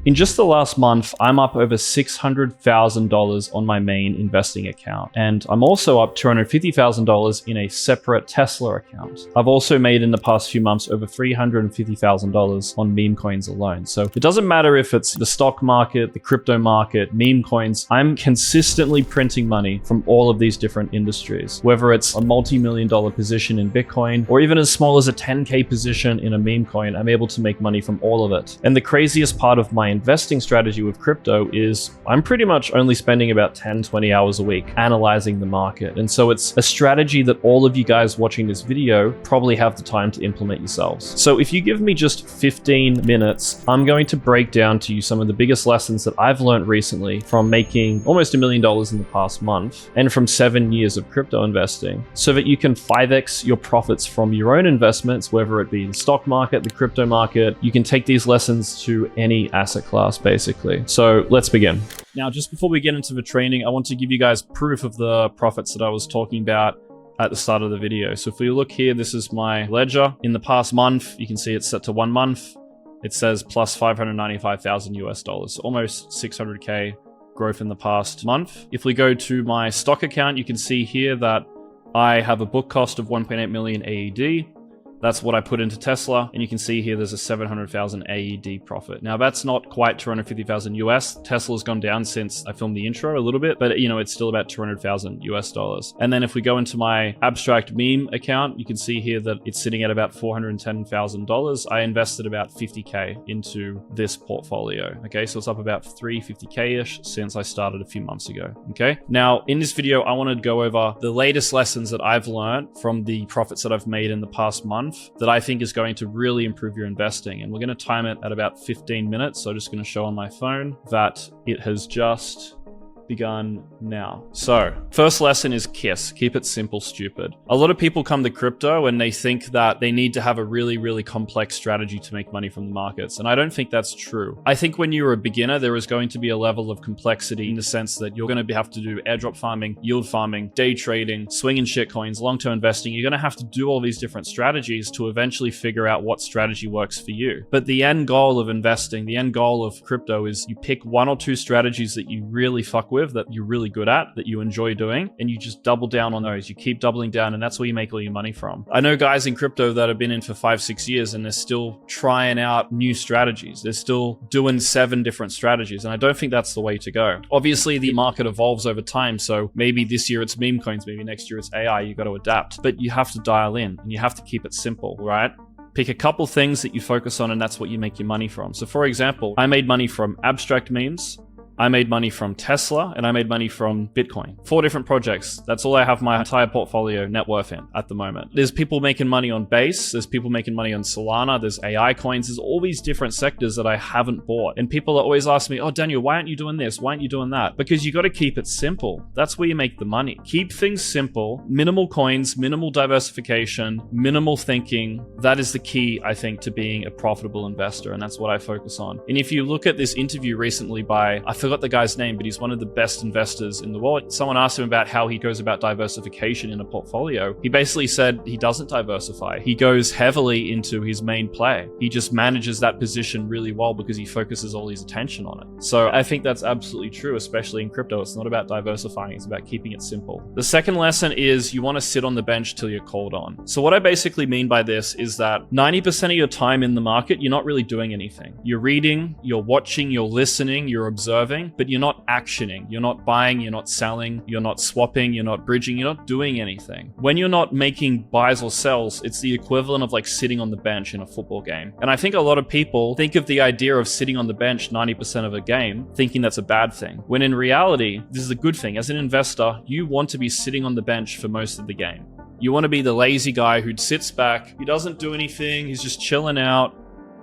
In just the last month, I'm up over $600,000 on my main investing account. And I'm also up $250,000 in a separate Tesla account. I've also made in the past few months over $350,000 on meme coins alone. So it doesn't matter if it's the stock market, the crypto market, meme coins, I'm consistently printing money from all of these different industries. Whether it's a multi-million-dollar position in Bitcoin or even as small as a 10K position in a meme coin, I'm able to make money from all of it. And the craziest part of my investing strategy with crypto is I'm pretty much only spending about 10, 20 hours a week analyzing the market. And so it's a strategy that all of you guys watching this video probably have the time to implement yourselves. So if you give me just 15 minutes, I'm going to break down to you some of the biggest lessons that I've learned recently from making almost $1 million in the past month and from 7 years of crypto investing, so that you can 5x your profits from your own investments, whether it be the stock market, the crypto market. You can take these lessons to any asset class, basically. So let's begin. Now, just before we get into the training, I want to give you guys proof of the profits that I was talking about at the start of the video. So if we look here, this is my ledger. In the past month, you can see it's set to 1 month. It says plus 595,000 US dollars, almost 600K growth in the past month. If we go to my stock account, you can see here that I have a book cost of 1.8 million AED. That's what I put into Tesla. And you can see here, there's a 700,000 AED profit. Now that's not quite 250,000 US. Tesla's gone down since I filmed the intro a little bit, but it's still about 200,000 US dollars. And then if we go into my abstract meme account, you can see here that it's sitting at about $410,000. I invested about 50K into this portfolio. Okay, so it's up about 350K-ish since I started a few months ago. Okay, now in this video, I want to go over the latest lessons that I've learned from the profits that I've made in the past month that I think is going to really improve your investing. And we're going to time it at about 15 minutes. So I'm just going to show on my phone that it has just begun now. So first lesson is KISS. Keep it simple, stupid. A lot of people come to crypto and they think that they need to have a really, really complex strategy to make money from the markets. And I don't think that's true. I think when you're a beginner, there is going to be a level of complexity in the sense that you're going to have to do airdrop farming, yield farming, day trading, swinging shitcoins, long-term investing. You're going to have to do all these different strategies to eventually figure out what strategy works for you. But the end goal of investing, the end goal of crypto is you pick 1 or 2 strategies that you really fuck with, that you're really good at, that you enjoy doing, and you just double down on those. You keep doubling down, and that's where you make all your money from. I know guys in crypto that have been in for 5-6 years and they're still trying out new strategies. They're still doing 7 different strategies, and I don't think that's the way to go. Obviously, the market evolves over time, so maybe this year it's meme coins, maybe next year it's AI. You got to adapt, but you have to dial in and you have to keep it simple, right? Pick a couple things that you focus on, and that's what you make your money from. So for example, I made money from abstract memes, I made money from Tesla, and I made money from Bitcoin. 4 different projects. That's all I have my entire portfolio net worth in at the moment. There's people making money on Base. There's people making money on Solana. There's AI coins. There's all these different sectors that I haven't bought. And people always ask me, oh, Daniel, why aren't you doing this? Why aren't you doing that? Because you got to keep it simple. That's where you make the money. Keep things simple, minimal coins, minimal diversification, minimal thinking. That is the key, I think, to being a profitable investor. And that's what I focus on. And if you look at this interview recently by, I forgot the guy's name, but he's one of the best investors in the world. Someone asked him about how he goes about diversification in a portfolio. He basically said he doesn't diversify. He goes heavily into his main play. He just manages that position really well because he focuses all his attention on it. So I think that's absolutely true, especially in crypto. It's not about diversifying, it's about keeping it simple. The second lesson is you want to sit on the bench till you're called on. So what I basically mean by this is that 90% of your time in the market, you're not really doing anything. You're reading, you're watching, you're listening, you're observing, but you're not actioning. You're not buying, you're not selling, you're not swapping, you're not bridging, you're not doing anything. When you're not making buys or sells, it's the equivalent of like sitting on the bench in a football game. And I think a lot of people think of the idea of sitting on the bench 90% of a game, thinking that's a bad thing. When in reality, this is a good thing. As an investor, you want to be sitting on the bench for most of the game. You want to be the lazy guy who sits back, he doesn't do anything, he's just chilling out,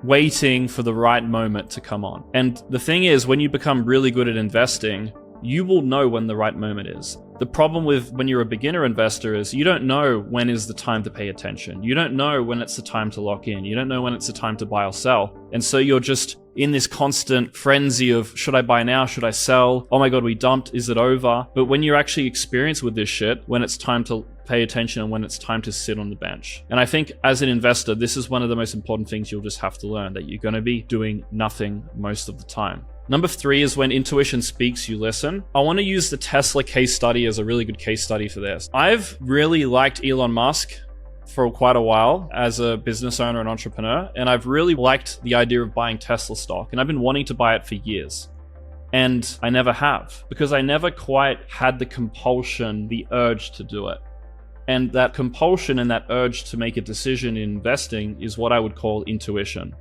waiting for the right moment to come on. And the thing is, when you become really good at investing, you will know when the right moment is. The problem with when you're a beginner investor is you don't know when is the time to pay attention. You don't know when it's the time to lock in. You don't know when it's the time to buy or sell. And so you're just in this constant frenzy of, should I buy now? Should I sell? Oh my God, we dumped. Is it over? But when you're actually experienced with this shit, when it's time to pay attention and when it's time to sit on the bench. And I think as an investor, this is one of the most important things you'll just have to learn, that you're going to be doing nothing most of the time. Number 3 is when intuition speaks, you listen. I want to use the Tesla case study as a really good case study for this. I've really liked Elon Musk for quite a while as a business owner and entrepreneur, and I've really liked the idea of buying Tesla stock, and I've been wanting to buy it for years. And I never have, because I never quite had the compulsion, the urge to do it. And that compulsion and that urge to make a decision in investing is what I would call intuition.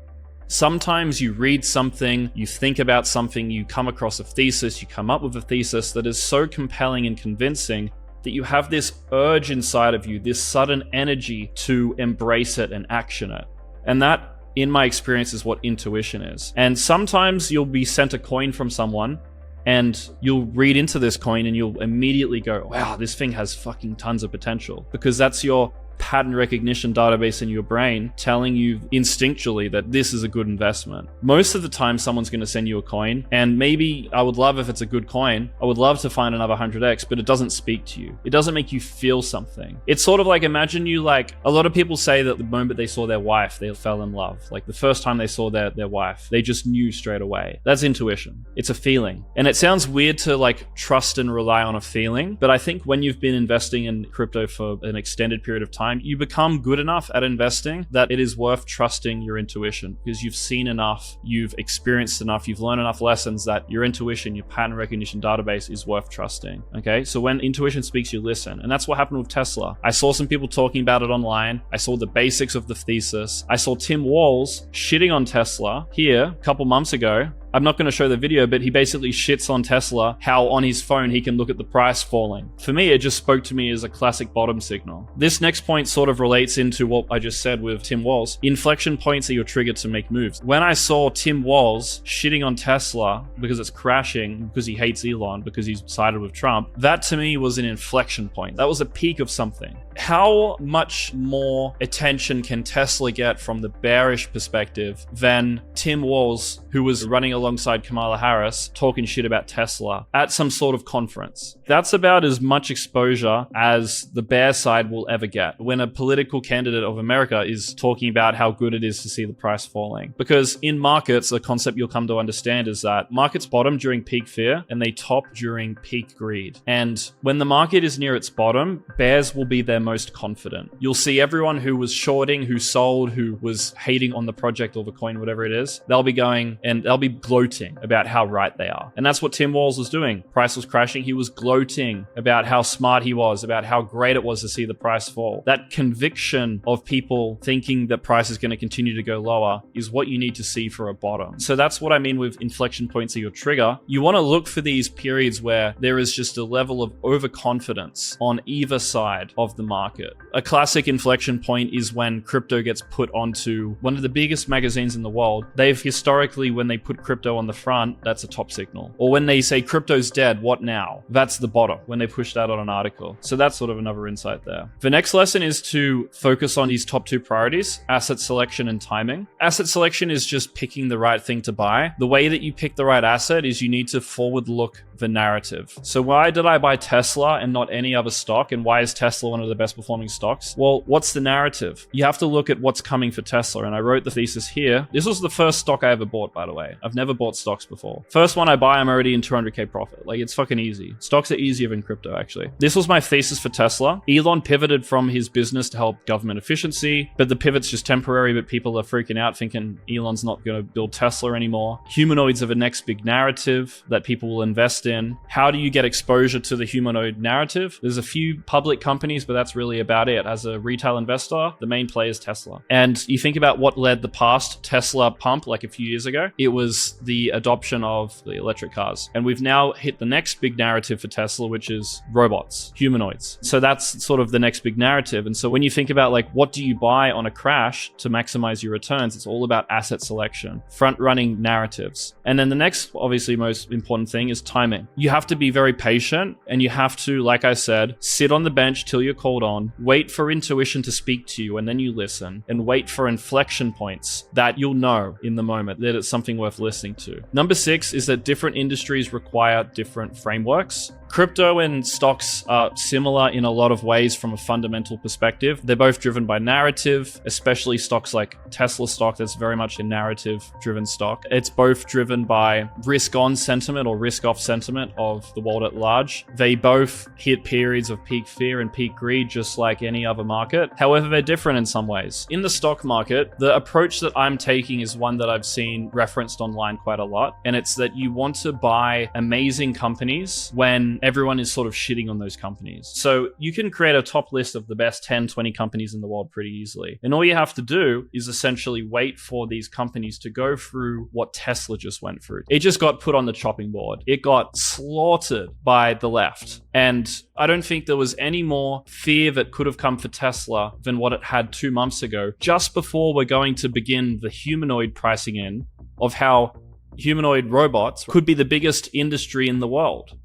Sometimes you read something, you think about something, you come across a thesis, you come up with a thesis that is so compelling and convincing that you have this urge inside of you, this sudden energy to embrace it and action it. And that, in my experience, is what intuition is. And sometimes you'll be sent a coin from someone and you'll read into this coin and you'll immediately go, wow, this thing has fucking tons of potential, because that's your pattern recognition database in your brain telling you instinctually that this is a good investment. Most of the time, someone's going to send you a coin, and maybe I would love if it's a good coin. I would love to find another 100x, but it doesn't speak to you. It doesn't make you feel something. It's sort of like, imagine you like, a lot of people say that the moment they saw their wife, they fell in love. Like the first time they saw their wife, they just knew straight away. That's intuition. It's a feeling. And it sounds weird to like trust and rely on a feeling, but I think when you've been investing in crypto for an extended period of time, you become good enough at investing that it is worth trusting your intuition, because you've seen enough, you've experienced enough, you've learned enough lessons that your intuition, your pattern recognition database is worth trusting. Okay, so when intuition speaks, you listen. And that's what happened with Tesla. I saw some people talking about it online. I saw the basics of the thesis. I saw Tim Walls shitting on Tesla here a couple months ago. I'm not going to show the video, but he basically shits on Tesla, how on his phone he can look at the price falling. For me, it just spoke to me as a classic bottom signal. This next point sort of relates into what I just said with Tim Walls. Inflection points are your trigger to make moves. When I saw Tim Walls shitting on Tesla because it's crashing, because he hates Elon, because he's sided with Trump, that to me was an inflection point. That was a peak of something. How much more attention can Tesla get from the bearish perspective than Tim Walls, who was running alongside Kamala Harris, talking shit about Tesla at some sort of conference? That's about as much exposure as the bear side will ever get when a political candidate of America is talking about how good it is to see the price falling. Because in markets, the concept you'll come to understand is that markets bottom during peak fear and they top during peak greed. And when the market is near its bottom, bears will be their most confident. You'll see everyone who was shorting, who sold, who was hating on the project or the coin, whatever it is, they'll be going and they'll be gloating about how right they are. And that's what Tim Walls was doing. Price was crashing. He was gloating about how smart he was, about how great it was to see the price fall. That conviction of people thinking that price is going to continue to go lower is what you need to see for a bottom. So that's what I mean with inflection points are your trigger. You want to look for these periods where there is just a level of overconfidence on either side of the market. A classic inflection point is when crypto gets put onto one of the biggest magazines in the world. They've historically, when they put crypto on the front, that's a top signal. Or when they say crypto's dead, what now? That's the bottom, when they push that on an article. So that's sort of another insight there. The next lesson is to focus on these top 2 priorities, asset selection and timing. Asset selection is just picking the right thing to buy. The way that you pick the right asset is you need to forward look the narrative. So why did I buy Tesla and not any other stock? And why is Tesla one of the best performing stocks? Well, what's the narrative? You have to look at what's coming for Tesla. And I wrote the thesis here. This was the first stock I ever bought, by the way. I've never bought stocks before. First one I buy, I'm already in 200K profit. Like, it's fucking easy. Stocks are easier than crypto, actually. This was my thesis for Tesla. Elon pivoted from his business to help government efficiency, but the pivot's just temporary, but people are freaking out thinking Elon's not going to build Tesla anymore. Humanoids are the next big narrative that people will invest in. How do you get exposure to the humanoid narrative? There's a few public companies, but that's really about it. As a retail investor, the main play is Tesla. And you think about what led the past Tesla pump like a few years ago. It was the adoption of the electric cars. And we've now hit the next big narrative for Tesla, which is robots, humanoids. So that's sort of the next big narrative. And so when you think about like, what do you buy on a crash to maximize your returns? It's all about asset selection, front running narratives. And then the next, obviously most important thing is timing. You have to be very patient and you have to, like I said, sit on the bench till you're called on, wait for intuition to speak to you and then you listen, and wait for inflection points that you'll know in the moment that it's something worth listening to. Number 6 is that different industries require different frameworks. Crypto and stocks are similar in a lot of ways from a fundamental perspective. They're both driven by narrative, especially stocks like Tesla stock. That's very much a narrative-driven stock. It's both driven by risk-on sentiment or risk-off sentiment of the world at large. They both hit periods of peak fear and peak greed, just like any other market. However, they're different in some ways. In the stock market, the approach that I'm taking is one that I've seen referenced online quite a lot, and it's that you want to buy amazing companies when everyone is sort of shitting on those companies. So you can create a top list of the best 10, 20 companies in the world pretty easily. And all you have to do is essentially wait for these companies to go through what Tesla just went through. It just got put on the chopping board. It got slaughtered by the left. And I don't think there was any more fear that could have come for Tesla than what it had 2 months ago, just before we're going to begin the humanoid pricing in of how humanoid robots could be the biggest industry in the world.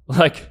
Like,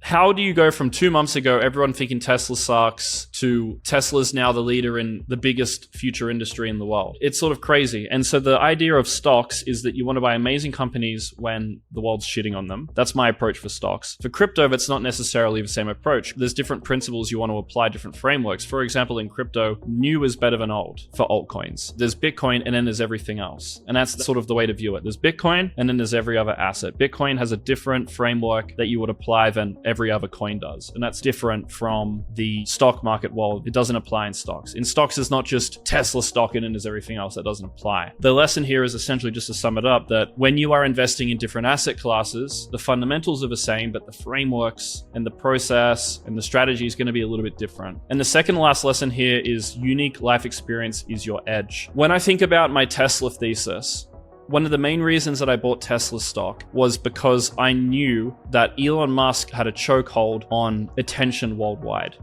how do you go from 2 months ago, everyone thinking Tesla sucks, to Tesla's now the leader in the biggest future industry in the world? It's sort of crazy. And so the idea of stocks is that you want to buy amazing companies when the world's shitting on them. That's my approach for stocks. For crypto, that's not necessarily the same approach. There's different principles you want to apply, different frameworks. For example, in crypto, new is better than old for altcoins. There's Bitcoin and then there's everything else. And that's sort of the way to view it. There's Bitcoin and then there's every other asset. Bitcoin has a different framework that you would apply than every other coin does. And that's different from the stock market world. It doesn't apply in stocks. In stocks, it's not just Tesla stock and then there's everything else that doesn't apply. The lesson here is essentially, just to sum it up, that when you are investing in different asset classes, the fundamentals are the same, but the frameworks and the process and the strategy is going to be a little bit different. And the second to last lesson here is unique life experience is your edge. When I think about my Tesla thesis, one of the main reasons that I bought Tesla stock was because I knew that Elon Musk had a chokehold on attention worldwide.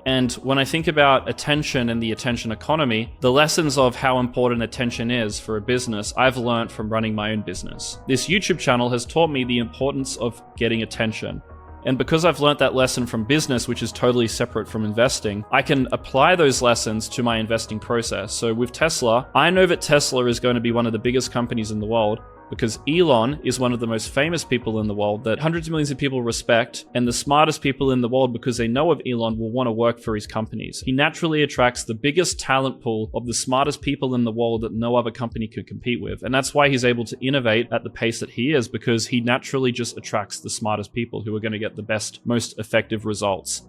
And when I think about attention and the attention economy, the lessons of how important attention is for a business, I've learned from running my own business. This YouTube channel has taught me the importance of getting attention. And because I've learned that lesson from business, which is totally separate from investing, I can apply those lessons to my investing process. So with Tesla, I know that Tesla is going to be one of the biggest companies in the world because Elon is one of the most famous people in the world that hundreds of millions of people respect, and the smartest people in the world, because they know of Elon, will want to work for his companies. He naturally attracts the biggest talent pool of the smartest people in the world that no other company could compete with. And that's why he's able to innovate at the pace that he is, because he naturally just attracts the smartest people who are going to get the best, most effective results.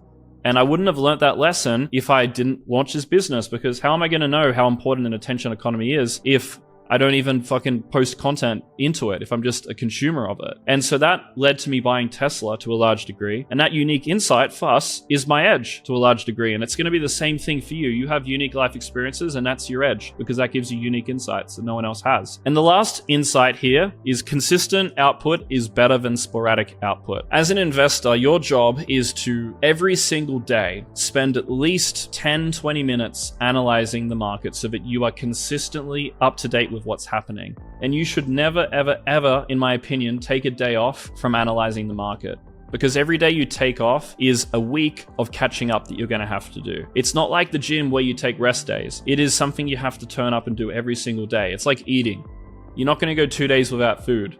And I wouldn't have learnt that lesson if I didn't launch this business, because how am I going to know how important an attention economy is if I don't even fucking post content into it, if I'm just a consumer of it? And so that led to me buying Tesla to a large degree. And that unique insight for us is my edge to a large degree. And it's going to be the same thing for you. You have unique life experiences and that's your edge, because that gives you unique insights that no one else has. And the last insight here is consistent output is better than sporadic output. As an investor, your job is to every single day spend at least 10, 20 minutes analyzing the market so that you are consistently up to date with what's happening. And you should never, ever, ever, in my opinion, take a day off from analyzing the market. Because every day you take off is a week of catching up that you're going to have to do. It's not like the gym where you take rest days. It is something you have to turn up and do every single day. It's like eating. You're not going to go 2 days without food,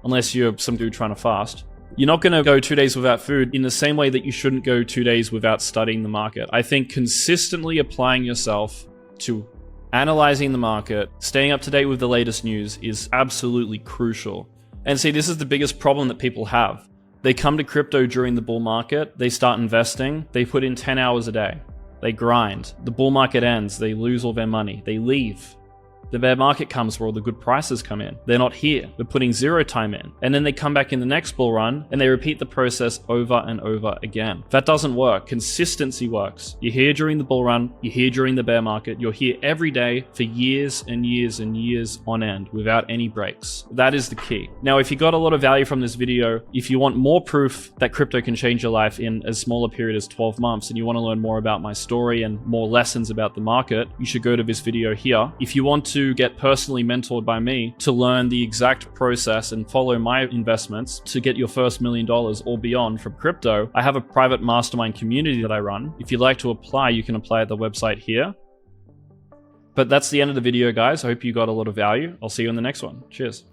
unless you're some dude trying to fast. You're not going to go 2 days without food in the same way that you shouldn't go 2 days without studying the market. I think consistently applying yourself to analyzing the market, staying up to date with the latest news is absolutely crucial. And see, this is the biggest problem that people have. They come to crypto during the bull market, they start investing, they put in 10 hours a day, they grind. The bull market ends, they lose all their money, they leave. The bear market comes where all the good prices come in. They're not here. They're putting zero time in. And then they come back in the next bull run and they repeat the process over and over again. That doesn't work. Consistency works. You're here during the bull run. You're here during the bear market. You're here every day for years and years and years on end without any breaks. That is the key. Now, if you got a lot of value from this video, if you want more proof that crypto can change your life in as small a period as 12 months, and you want to learn more about my story and more lessons about the market, you should go to this video here. If you want to get personally mentored by me to learn the exact process and follow my investments to get your first $1 million or beyond from crypto, I have a private mastermind community that I run. If you'd like to apply, you can apply at the website here. But that's the end of the video, guys. I hope you got a lot of value. I'll see you in the next one. Cheers.